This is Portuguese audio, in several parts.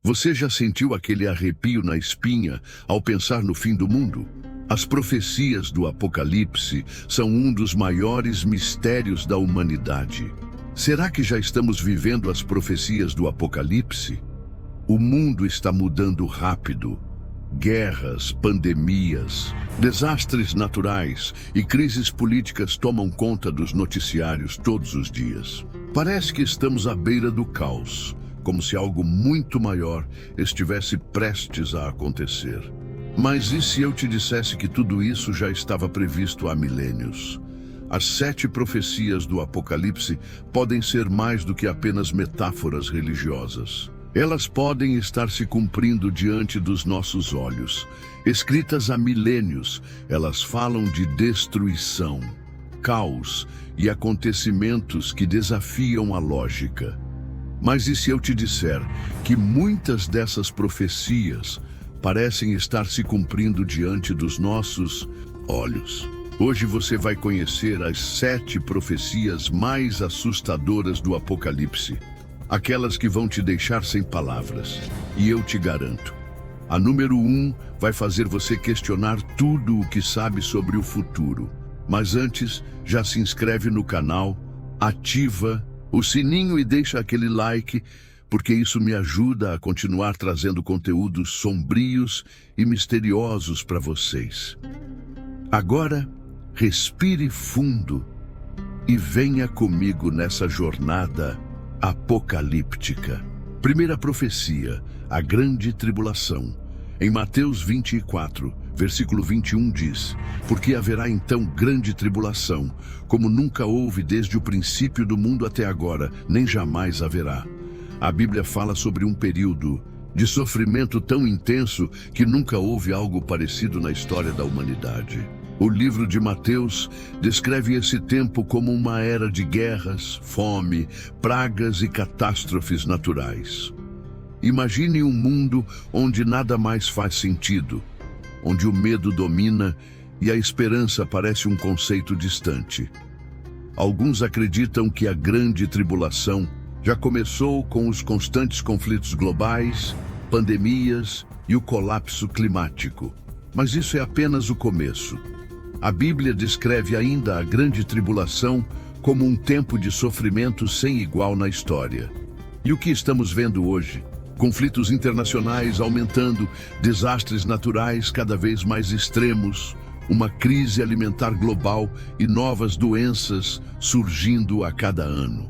Você já sentiu aquele arrepio na espinha ao pensar no fim do mundo? As profecias do Apocalipse são um dos maiores mistérios da humanidade. Será que já estamos vivendo as profecias do Apocalipse? O mundo está mudando rápido. Guerras, pandemias, desastres naturais e crises políticas tomam conta dos noticiários todos os dias. Parece que estamos à beira do caos, como se algo muito maior estivesse prestes a acontecer. Mas e se eu te dissesse que tudo isso já estava previsto há milênios? As 7 profecias do Apocalipse podem ser mais do que apenas metáforas religiosas. Elas podem estar se cumprindo diante dos nossos olhos. Escritas há milênios, elas falam de destruição, caos e acontecimentos que desafiam a lógica. Mas e se eu te disser que muitas dessas profecias parecem estar se cumprindo diante dos nossos olhos? Hoje você vai conhecer as 7 profecias mais assustadoras do Apocalipse. Aquelas que vão te deixar sem palavras. E eu te garanto, a número 1 vai fazer você questionar tudo o que sabe sobre o futuro. Mas antes, já se inscreve no canal, ativa o sininho e deixa aquele like, porque isso me ajuda a continuar trazendo conteúdos sombrios e misteriosos para vocês. Agora, respire fundo e venha comigo nessa jornada apocalíptica. Primeira profecia, a grande tribulação. Em Mateus 24, versículo 21 diz: porque haverá então grande tribulação, como nunca houve desde o princípio do mundo até agora, nem jamais haverá. A Bíblia fala sobre um período de sofrimento tão intenso que nunca houve algo parecido na história da humanidade. O livro de Mateus descreve esse tempo como uma era de guerras, fome, pragas e catástrofes naturais. Imagine um mundo onde nada mais faz sentido, onde o medo domina e a esperança parece um conceito distante. Alguns acreditam que a grande tribulação já começou com os constantes conflitos globais, pandemias e o colapso climático. Mas isso é apenas o começo. A Bíblia descreve ainda a grande tribulação como um tempo de sofrimento sem igual na história. E o que estamos vendo hoje? Conflitos internacionais aumentando, desastres naturais cada vez mais extremos, uma crise alimentar global e novas doenças surgindo a cada ano.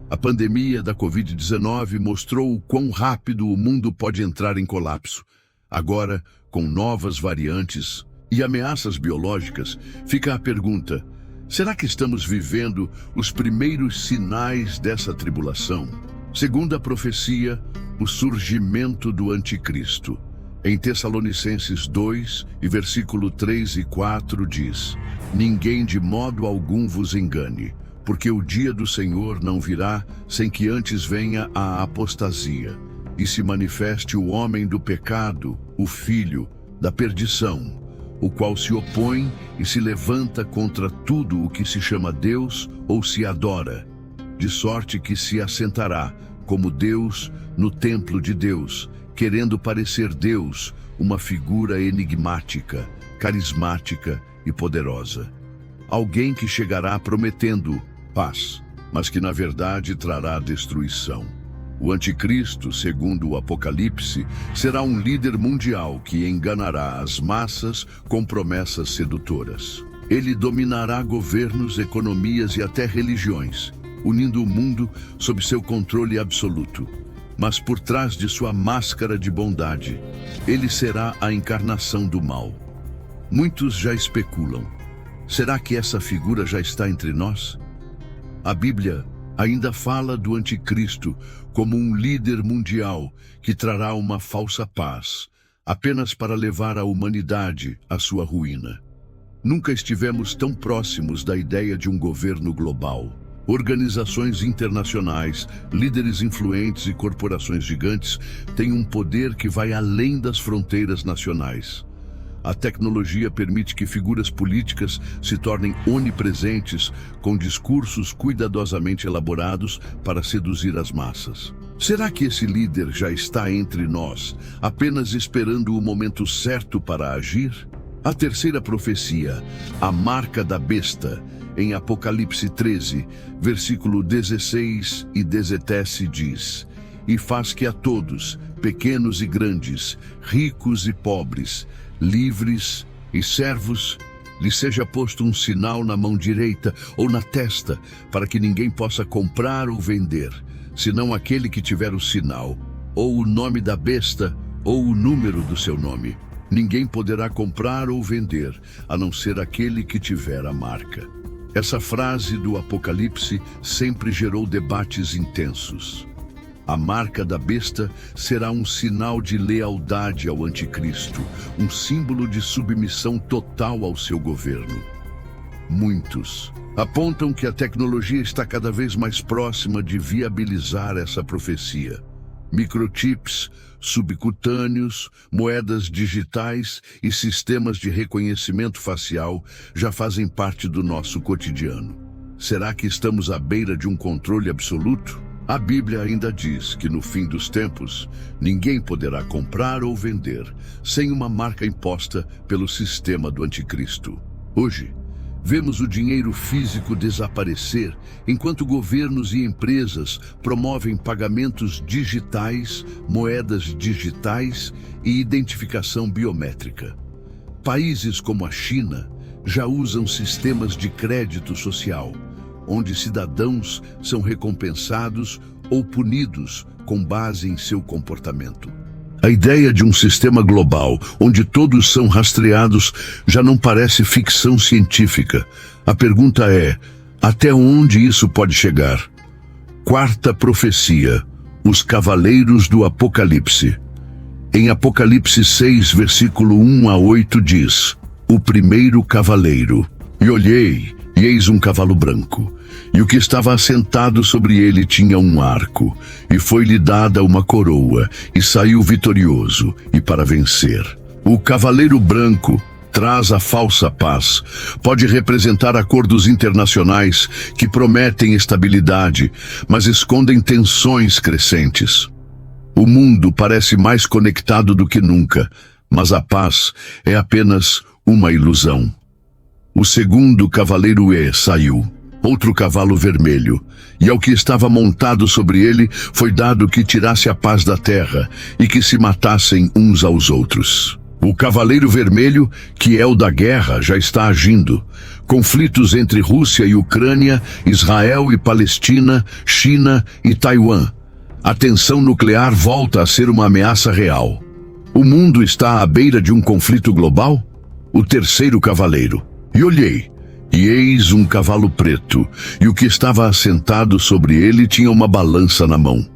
A pandemia da Covid-19 mostrou o quão rápido o mundo pode entrar em colapso. Agora, com novas variantes e ameaças biológicas, fica a pergunta: será que estamos vivendo os primeiros sinais dessa tribulação? Segundo a profecia, o surgimento do Anticristo. Em Tessalonicenses 2, e versículo 3 e 4 diz: ninguém de modo algum vos engane, porque o dia do Senhor não virá sem que antes venha a apostasia, e se manifeste o homem do pecado, o filho da perdição, o qual se opõe e se levanta contra tudo o que se chama Deus ou se adora, de sorte que se assentará como Deus no templo de Deus, querendo parecer Deus, uma figura enigmática, carismática e poderosa. Alguém que chegará prometendo paz, mas que na verdade trará destruição. O Anticristo, segundo o Apocalipse, será um líder mundial que enganará as massas com promessas sedutoras. Ele dominará governos, economias e até religiões, unindo o mundo sob seu controle absoluto. Mas por trás de sua máscara de bondade, ele será a encarnação do mal. Muitos já especulam: será que essa figura já está entre nós? A Bíblia ainda fala do Anticristo como um líder mundial que trará uma falsa paz, apenas para levar a humanidade à sua ruína. Nunca estivemos tão próximos da ideia de um governo global. Organizações internacionais, líderes influentes e corporações gigantes têm um poder que vai além das fronteiras nacionais. A tecnologia permite que figuras políticas se tornem onipresentes, com discursos cuidadosamente elaborados para seduzir as massas. Será que esse líder já está entre nós, apenas esperando o momento certo para agir? A terceira profecia, a marca da besta, em Apocalipse 13, versículo 16 e 17 diz: E faz que a todos, pequenos e grandes, ricos e pobres, livres e servos, lhe seja posto um sinal na mão direita ou na testa, para que ninguém possa comprar ou vender, senão aquele que tiver o sinal, ou o nome da besta, ou o número do seu nome. Ninguém poderá comprar ou vender, a não ser aquele que tiver a marca. Essa frase do Apocalipse sempre gerou debates intensos. A marca da besta será um sinal de lealdade ao anticristo, um símbolo de submissão total ao seu governo. Muitos apontam que a tecnologia está cada vez mais próxima de viabilizar essa profecia. Microchips, subcutâneos, moedas digitais e sistemas de reconhecimento facial já fazem parte do nosso cotidiano. Será que estamos à beira de um controle absoluto? A Bíblia ainda diz que no fim dos tempos, ninguém poderá comprar ou vender sem uma marca imposta pelo sistema do anticristo. Hoje, vemos o dinheiro físico desaparecer, enquanto governos e empresas promovem pagamentos digitais, moedas digitais e identificação biométrica. Países como a China já usam sistemas de crédito social, onde cidadãos são recompensados ou punidos com base em seu comportamento. A ideia de um sistema global, onde todos são rastreados, já não parece ficção científica. A pergunta é: até onde isso pode chegar? Quarta profecia, os cavaleiros do Apocalipse. Em Apocalipse 6, versículo 1 a 8 diz: O primeiro cavaleiro. E olhei, e eis um cavalo branco. E o que estava assentado sobre ele tinha um arco, e foi-lhe dada uma coroa, e saiu vitorioso, e para vencer. O cavaleiro branco traz a falsa paz. Pode representar acordos internacionais que prometem estabilidade, mas escondem tensões crescentes. O mundo parece mais conectado do que nunca, mas a paz é apenas uma ilusão. O segundo cavaleiro saiu. Outro cavalo vermelho, e ao que estava montado sobre ele foi dado que tirasse a paz da terra e que se matassem uns aos outros. O cavaleiro vermelho, que é o da guerra, já está agindo. Conflitos entre Rússia e Ucrânia, Israel e Palestina, China e Taiwan. A tensão nuclear volta a ser uma ameaça real. O mundo está à beira de um conflito global? O terceiro cavaleiro. E olhei, e eis um cavalo preto, e o que estava assentado sobre ele tinha uma balança na mão.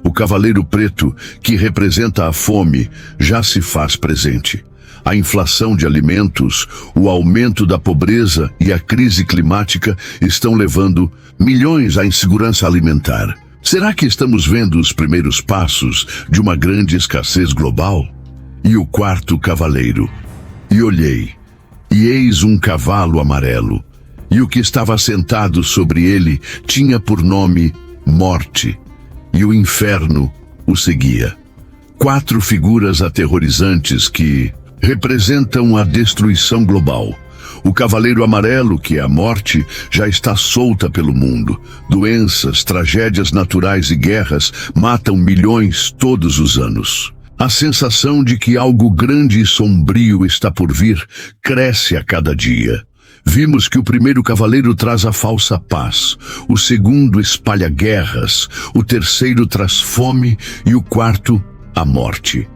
O cavaleiro preto, que representa a fome, já se faz presente. A inflação de alimentos, o aumento da pobreza e a crise climática estão levando milhões à insegurança alimentar. Será que estamos vendo os primeiros passos de uma grande escassez global? E o quarto cavaleiro. E olhei, e eis um cavalo amarelo, e o que estava sentado sobre ele tinha por nome Morte, e o inferno o seguia. 4 figuras aterrorizantes que representam a destruição global. O cavaleiro amarelo, que é a morte, já está solta pelo mundo. Doenças, tragédias naturais e guerras matam milhões todos os anos. A sensação de que algo grande e sombrio está por vir cresce a cada dia. Vimos que o primeiro cavaleiro traz a falsa paz, o segundo espalha guerras, o terceiro traz fome e o quarto, a morte.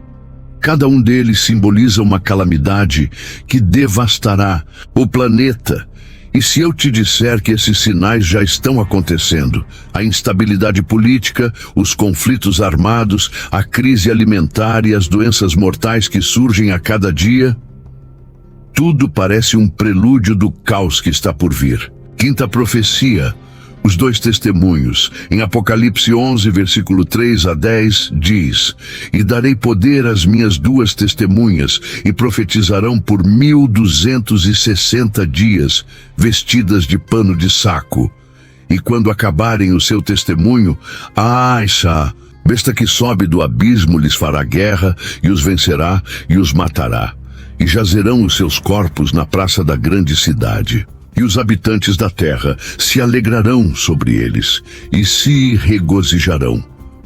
Cada um deles simboliza uma calamidade que devastará o planeta. E se eu te disser que esses sinais já estão acontecendo, a instabilidade política, os conflitos armados, a crise alimentar e as doenças mortais que surgem a cada dia, tudo parece um prelúdio do caos que está por vir. Quinta profecia, os 2 testemunhos. Em Apocalipse 11, versículo 3 a 10, diz: E darei poder às minhas 2 testemunhas, e profetizarão por 1260 dias, vestidas de pano de saco. E quando acabarem o seu testemunho, Besta que sobe do abismo lhes fará guerra, e os vencerá, e os matará. E jazerão os seus corpos na praça da grande cidade. E os habitantes da terra se alegrarão sobre eles, e se regozijarão.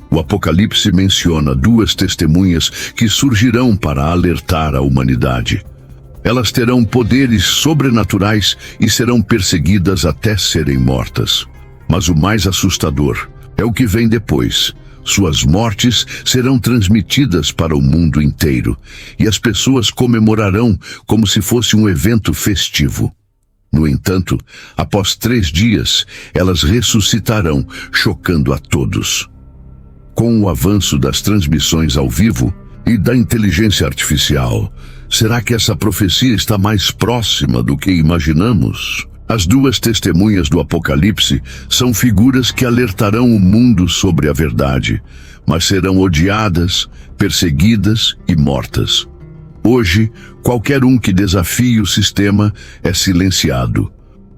O Apocalipse menciona duas testemunhas que surgirão para alertar a humanidade. Elas terão poderes sobrenaturais e serão perseguidas até serem mortas. Mas o mais assustador é o que vem depois. Suas mortes serão transmitidas para o mundo inteiro, e as pessoas comemorarão como se fosse um evento festivo. No entanto, após 3 dias, elas ressuscitarão, chocando a todos. Com o avanço das transmissões ao vivo e da inteligência artificial, será que essa profecia está mais próxima do que imaginamos? As duas testemunhas do Apocalipse são figuras que alertarão o mundo sobre a verdade, mas serão odiadas, perseguidas e mortas. Hoje, qualquer um que desafie o sistema é silenciado.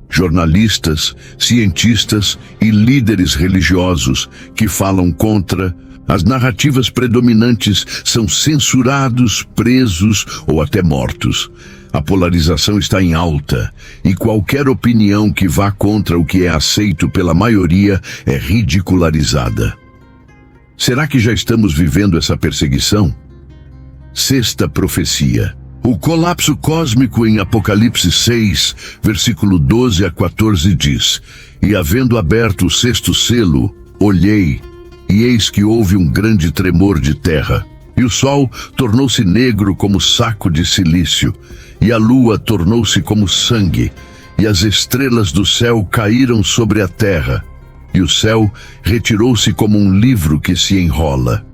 Jornalistas, cientistas e líderes religiosos que falam contra as narrativas predominantes são censurados, presos ou até mortos. A polarização está em alta, e qualquer opinião que vá contra o que é aceito pela maioria é ridicularizada. Será que já estamos vivendo essa perseguição? Sexta profecia. O colapso cósmico em Apocalipse 6, versículo 12 a 14 diz: E havendo aberto o 6º selo, olhei, e eis que houve um grande tremor de terra. E o sol tornou-se negro como saco de cilício, e a lua tornou-se como sangue, e as estrelas do céu caíram sobre a terra, e o céu retirou-se como um livro que se enrola.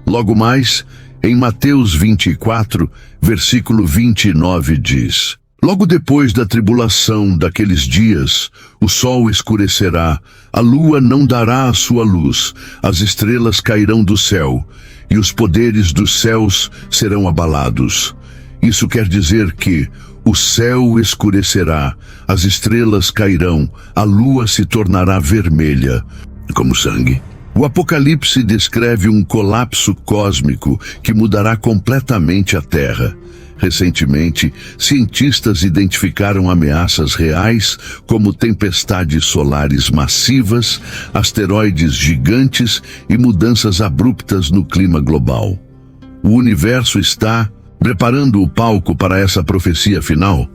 Logo mais, em Mateus 24, versículo 29 diz: Logo depois da tribulação daqueles dias, o sol escurecerá, a lua não dará a sua luz, as estrelas cairão do céu, e os poderes dos céus serão abalados. Isso quer dizer que o céu escurecerá, as estrelas cairão, a lua se tornará vermelha, como sangue. O Apocalipse descreve um colapso cósmico que mudará completamente a Terra. Recentemente, cientistas identificaram ameaças reais como tempestades solares massivas, asteroides gigantes e mudanças abruptas no clima global. O universo está preparando o palco para essa profecia final.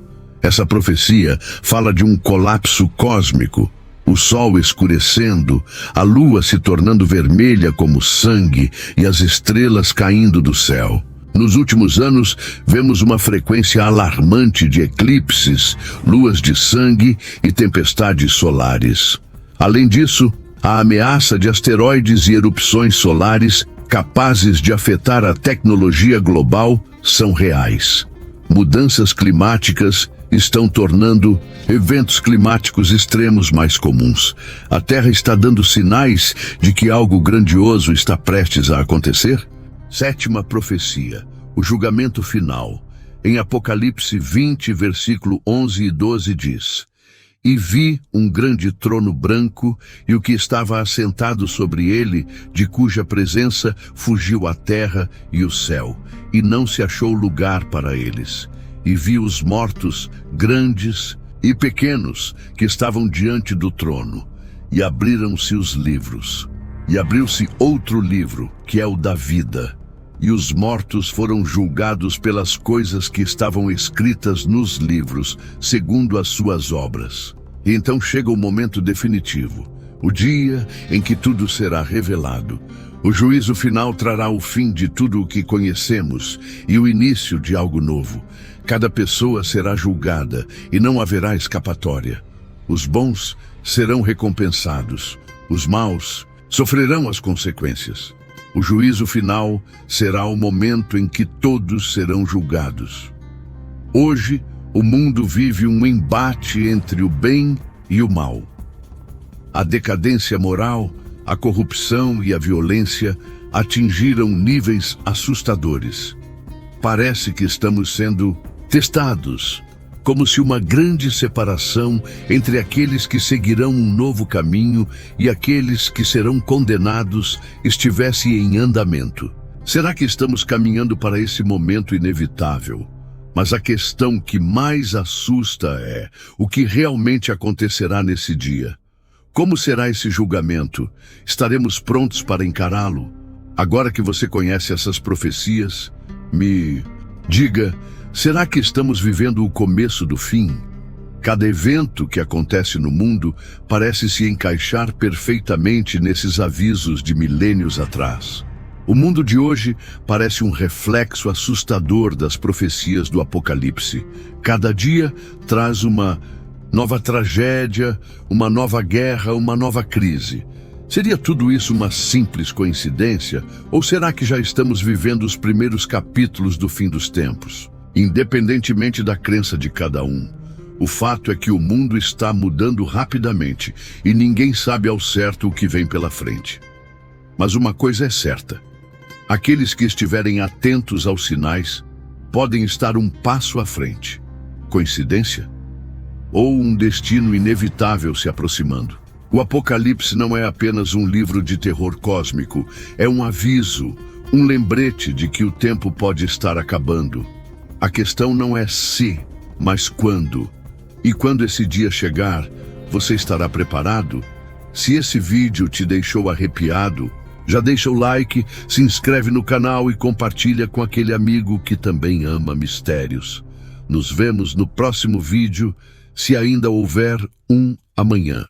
Essa profecia fala de um colapso cósmico, o sol escurecendo, a lua se tornando vermelha como sangue e as estrelas caindo do céu. Nos últimos anos, vemos uma frequência alarmante de eclipses, luas de sangue e tempestades solares. Além disso, a ameaça de asteroides e erupções solares capazes de afetar a tecnologia global são reais. Mudanças climáticas estão tornando eventos climáticos extremos mais comuns. A Terra está dando sinais de que algo grandioso está prestes a acontecer? Sétima profecia, o julgamento final. Em Apocalipse 20, versículo 11 e 12 diz: E vi um grande trono branco, e o que estava assentado sobre ele, de cuja presença fugiu a terra e o céu, e não se achou lugar para eles. E vi os mortos, grandes e pequenos, que estavam diante do trono, e abriram-se os livros. E abriu-se outro livro, que é o da vida. E os mortos foram julgados pelas coisas que estavam escritas nos livros, segundo as suas obras. E então chega o momento definitivo, o dia em que tudo será revelado. O juízo final trará o fim de tudo o que conhecemos e o início de algo novo. Cada pessoa será julgada e não haverá escapatória. Os bons serão recompensados, os maus sofrerão as consequências. O juízo final será o momento em que todos serão julgados. Hoje, o mundo vive um embate entre o bem e o mal. A decadência moral, a corrupção e a violência atingiram níveis assustadores. Parece que estamos sendo testados, como se uma grande separação entre aqueles que seguirão um novo caminho e aqueles que serão condenados estivesse em andamento. Será que estamos caminhando para esse momento inevitável? Mas a questão que mais assusta é o que realmente acontecerá nesse dia. Como será esse julgamento? Estaremos prontos para encará-lo? Agora que você conhece essas profecias, me diga, será que estamos vivendo o começo do fim? Cada evento que acontece no mundo parece se encaixar perfeitamente nesses avisos de milênios atrás. O mundo de hoje parece um reflexo assustador das profecias do Apocalipse. Cada dia traz uma nova tragédia, uma nova guerra, uma nova crise. Seria tudo isso uma simples coincidência? Ou será que já estamos vivendo os primeiros capítulos do fim dos tempos? Independentemente da crença de cada um, o fato é que o mundo está mudando rapidamente e ninguém sabe ao certo o que vem pela frente. Mas uma coisa é certa: aqueles que estiverem atentos aos sinais podem estar um passo à frente. Coincidência? Ou um destino inevitável se aproximando? O Apocalipse não é apenas um livro de terror cósmico, é um aviso, um lembrete de que o tempo pode estar acabando. A questão não é se, mas quando. E quando esse dia chegar, você estará preparado? Se esse vídeo te deixou arrepiado, já deixa o like, se inscreve no canal e compartilha com aquele amigo que também ama mistérios. Nos vemos no próximo vídeo, se ainda houver um amanhã.